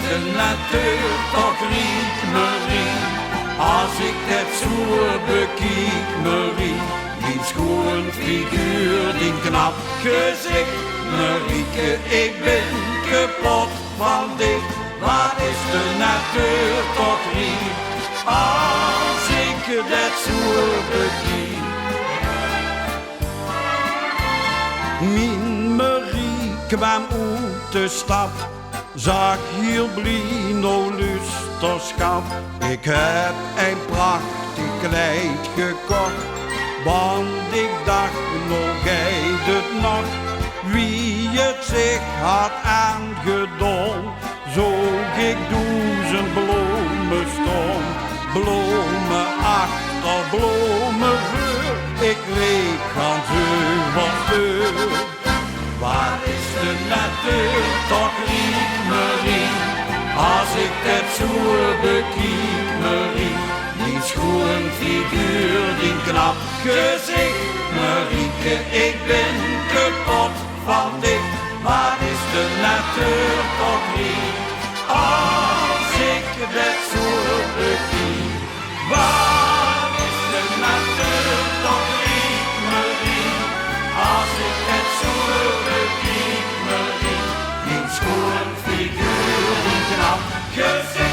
de natuur toch riek Marie. Als ik het zo bekiek Marie, die schoon figuur, die knap gezicht. Marieke, ik ben kapot van dit. Wat is de natuur toch riek, als ik het zo bekiek. Mijn Marie kwam uit de stad, zag heel blino lusterschap. Ik heb een prachtig kleed gekocht, want ik dacht nog gij het nog. Wie het zich had aangedaan, zoog ik 1000 bloemen stond. Bloemen achter bloemen voor, ik weet gaan ze wat deur. Waar is de natuur toch riek Marie, als ik het zo bekiek Marie. Die schoon figuur, die knap gezicht. Marieke, ik ben kapot van dit. Waar is de natuur toch riek, als ik het zo bekiek. Waar is de natuur toch riek Marie, als ik het zo bekiek Marie. Die schoon figuur, die knap gezicht.